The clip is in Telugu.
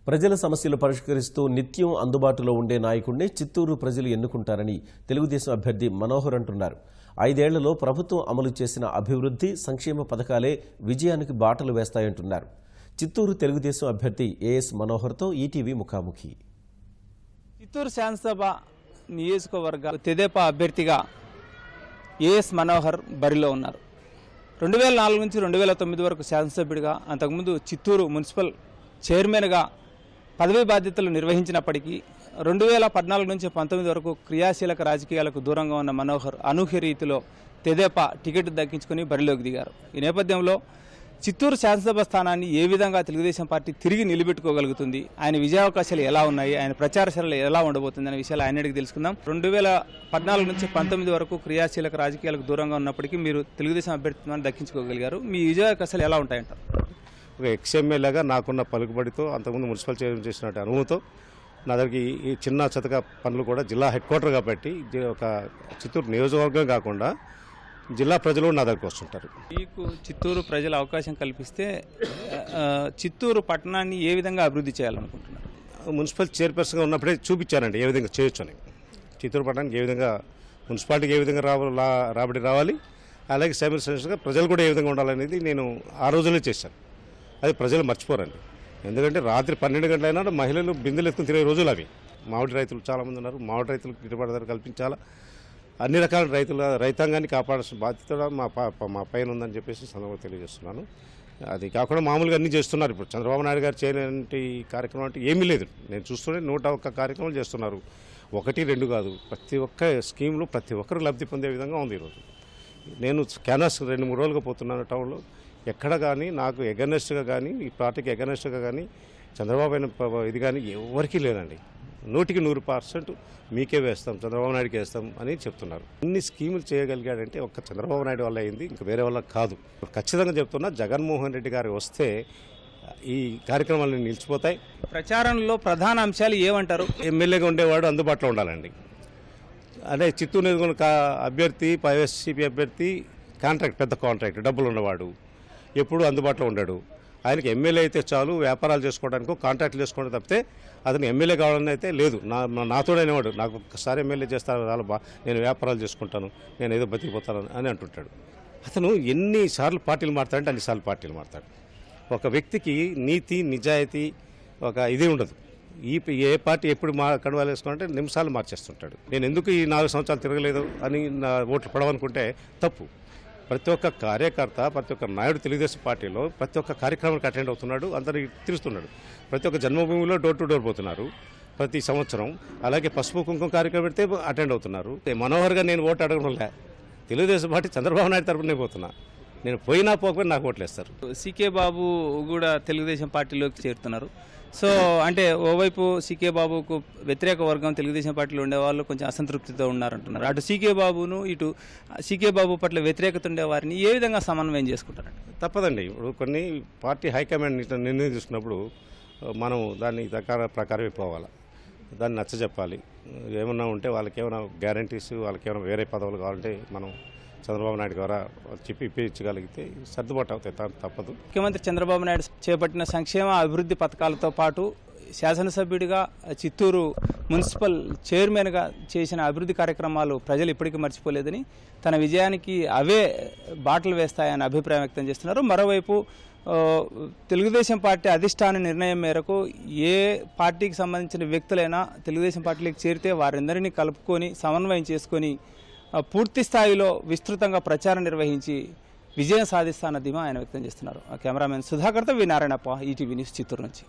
ప్రజల సమస్యలు పరిష్కరిస్తూ నిత్యం అందుబాటులో ఉండే నాయకుడిని చిత్తూరు ప్రజలు ఎన్నుకుంటారని తెలుగుదేశం అభ్యర్థి మనోహర్ అంటున్నారు. 5 ఏళ్లలో ప్రభుత్వం అమలు చేసిన అభివృద్ధి సంక్షేమ పథకాలే విజయానికి బాటలు వేస్తాయంటున్నారు. చిత్తూరు తెలుగుదేశం అభ్యర్థి ఏఎస్ మనోహర్తో ఈటీవీ ముఖాముఖి. చిత్తూరు శాసనసభ నియోజకవర్గ తెదేపా అభ్యర్థిగా ఏఎస్ మనోహర్ బరిలో ఉన్నారు. 2004 నుంచి 2009 వరకు శాసనసభ్యుడిగా, అంతకుముందు చిత్తూరు మున్సిపల్ చైర్మన్గా పదవీ బాధ్యతలు నిర్వహించినప్పటికీ 2014 నుంచి 19 వరకు క్రియాశీలక రాజకీయాలకు దూరంగా ఉన్న మనోహర్ అనూహ్య రీతిలో తెదేపా టికెట్ దక్కించుకుని బరిలోకి దిగారు. ఈ నేపథ్యంలో చిత్తూరు శాసనసభ స్థానాన్ని ఏ విధంగా తెలుగుదేశం పార్టీ తిరిగి నిలబెట్టుకోగలుగుతుంది, ఆయన విజయావకాశాలు ఎలా ఉన్నాయి, ఆయన ప్రచారశాలలు ఎలా ఉండబోతుంది అనే విషయాలు ఆయన అడిగి తెలుసుకుందాం. 2014 నుంచి 19 వరకు క్రియాశీలక రాజకీయాలకు దూరంగా ఉన్నప్పటికీ మీరు తెలుగుదేశం అభ్యర్థిత్వాన్ని దక్కించుకోగలిగారు. మీ విజయావకాశాలు ఎలా ఉంటాయంటారు? ఒక ఎక్స్ఎమ్మెల్యేగా నాకున్న పలుకుబడితో, అంతకుముందు మున్సిపల్ చైర్మన్ చేసినట్టు అనుభవంతో నా దగ్గరికి ఈ చిన్న చితక పనులు కూడా జిల్లా హెడ్ క్వార్టర్గా పెట్టి ఒక చిత్తూరు నియోజకవర్గం కాకుండా జిల్లా ప్రజలు నా దగ్గరకు వస్తుంటారు. మీకు చిత్తూరు ప్రజల అవకాశం కల్పిస్తే చిత్తూరు పట్టణాన్ని ఏ విధంగా అభివృద్ధి చేయాలనుకుంటున్నారు? మున్సిపల్ చైర్పర్సన్గా ఉన్నప్పుడే చూపించానండి ఏ విధంగా చేయొచ్చు అని. చిత్తూరు పట్టణానికి ఏ విధంగా, మున్సిపాలిటీకి ఏ విధంగా రాబడి రావాలి, అలాగే సైమల్టేనియస్గా ప్రజలు కూడా ఏ విధంగా ఉండాలనేది నేను ఆ రోజుల్లో చేశాను. అది ప్రజలు మర్చిపోరండి. ఎందుకంటే రాత్రి 12 గంటలైనా మహిళలు బిందెలు ఎత్తుకుని తిరిగే రోజులు అవి. మామిడి రైతులు చాలామంది ఉన్నారు. మామిడి రైతులకు గిట్టుబాటు ధర కల్పించాలా, అన్ని రకాల రైతాంగాన్ని కాపాడాల్సిన బాధ్యత మా పైన ఉందని చెప్పేసి సందర్భంగా తెలియజేస్తున్నాను. అది కాకుండా మామూలుగా అన్నీ చేస్తున్నారు. ఇప్పుడు చంద్రబాబు నాయుడు గారు చేయలేని కార్యక్రమం అంటే ఏమీ లేదు. నేను చూస్తూనే 101 కార్యక్రమాలు చేస్తున్నారు. 1, 2 కాదు, ప్రతి ఒక్క స్కీమ్లో ప్రతి ఒక్కరు లబ్ధి పొందే విధంగా ఉంది ఈరోజు. నేను క్యాన్వాస్ 2-3 రోజులుగా పోతున్నాను టౌన్లో. ఎక్కడ కానీ నాకు ఎగనెస్ట్గా కానీ, ఈ పార్టీకి ఎగనెస్ట్గా కానీ, చంద్రబాబు అయిన ఇది కానీ ఎవరికీ లేదండి. 100% మీకే వేస్తాం, చంద్రబాబు నాయుడుకి వేస్తాం అని చెప్తున్నారు. ఇన్ని స్కీములు చేయగలిగాడంటే ఒక్క చంద్రబాబు నాయుడు వల్ల అయింది, ఇంక వేరే వల్ల కాదు. ఖచ్చితంగా చెప్తున్నా, జగన్మోహన్ రెడ్డి గారు వస్తే ఈ కార్యక్రమాలు నిలిచిపోతాయి. ప్రచారంలో ప్రధాన అంశాలు ఏమంటారు? ఎమ్మెల్యేగా ఉండేవాడు అందుబాటులో ఉండాలండి. అంటే చిత్తూరు నియోజకవర్గ అభ్యర్థి, వైఎస్సీపీ అభ్యర్థి కాంట్రాక్ట్, పెద్ద కాంట్రాక్ట్, డబ్బులు ఉన్నవాడు, ఎప్పుడు అందుబాటులో ఉండడు. ఆయనకి ఎమ్మెల్యే అయితే చాలు, వ్యాపారాలు చేసుకోవడానికి, కాంట్రాక్ట్లు చేసుకోవడం తప్పితే అతను ఎమ్మెల్యే కావాలని అయితే లేదు. నాతోడనేవాడు, నాకు ఒక్కసారి ఎమ్మెల్యే చేస్తాను, నేను వ్యాపారాలు చేసుకుంటాను, నేను ఏదో బతికిపోతాను అని అంటుంటాడు. అతను ఎన్నిసార్లు పార్టీలు మారుతాడంటే అన్నిసార్లు పార్టీలు మారుతాడు. ఒక వ్యక్తికి నీతి, నిజాయితీ, ఒక ఇది ఉండదు. ఏ పార్టీ ఎప్పుడు కడవాలి వేసుకుంటే నిమిషాలు మార్చేస్తుంటాడు. నేను ఎందుకు ఈ 4 సంవత్సరాలు తిరగలేదు అని నా ఓట్లు పడవనుకుంటే తప్పు. ప్రతి ఒక్క కార్యకర్త, ప్రతి ఒక్క నాయుడు తెలుగుదేశం పార్టీలో ప్రతి ఒక్క కార్యక్రమానికి అటెండ్ అవుతున్నాడు, అందరికి తెలుస్తున్నాడు. ప్రతి ఒక్క జన్మభూమిలో డోర్ టు డోర్ పోతున్నారు ప్రతి సంవత్సరం. అలాగే పసుపు కుంకుమ కార్యక్రమం పెడితే అటెండ్ అవుతున్నారు. మనోహర్గా నేను ఓటు అడగడంలే, తెలుగుదేశం పార్టీ చంద్రబాబు నాయుడు తరపునే పోతున్నా. నేను పోయినా పోకపోయినా నాకు ఓట్లు వేస్తారు. సీకే బాబు కూడా తెలుగుదేశం పార్టీలోకి చేరుతున్నారు. సో అంటే ఓవైపు సీకే బాబుకు వ్యతిరేక వర్గం తెలుగుదేశం పార్టీలో ఉండేవాళ్ళు కొంచెం అసంతృప్తితో ఉన్నారంటున్నారు. అటు సీకే బాబును, ఇటు సీకే బాబు పట్ల వ్యతిరేకత ఉండే వారిని ఏ విధంగా సమన్వయం చేసుకుంటారండి? తప్పదండి. ఇప్పుడు కొన్ని పార్టీ హైకమాండ్ నిర్ణయం తీసుకున్నప్పుడు మనం దాన్ని ప్రకారమే పోవాలి, దాన్ని నచ్చజెప్పాలి. ఏమన్నా ఉంటే వాళ్ళకి ఏమైనా గ్యారంటీస్, వాళ్ళకి ఏమైనా వేరే పదవులు కావాలంటే మనం చంద్రబాబు నాయుడు ద్వారా చెప్పి ఇప్పించగలిగితే సర్దుబాటు అవుతాయి, తప్పదు. ముఖ్యమంత్రి చంద్రబాబు నాయుడు చేపట్టిన సంక్షేమ అభివృద్ధి పథకాలతో పాటు శాసనసభ్యుడిగా, చిత్తూరు మున్సిపల్ చైర్మన్గా చేసిన అభివృద్ధి కార్యక్రమాలు ప్రజలు ఇప్పటికీ మర్చిపోలేదని, తన విజయానికి అవే బాటలు వేస్తాయని అభిప్రాయం వ్యక్తం చేస్తున్నారు. మరోవైపు తెలుగుదేశం పార్టీ అధిష్టాన నిర్ణయం మేరకు ఏ పార్టీకి సంబంధించిన వ్యక్తులైనా తెలుగుదేశం పార్టీలోకి చేరితే వారందరినీ కలుపుకొని సమన్వయం చేసుకొని పూర్తి స్థాయిలో విస్తృతంగా ప్రచారం నిర్వహించి విజయం సాధిస్తానన్న ధీమా ఆయన వ్యక్తం చేస్తున్నారు. కెమెరామెన్ సుధాకర్తో వి నారాయణప్ప, ఈటీవీ న్యూస్, చిత్తూరు నుంచి.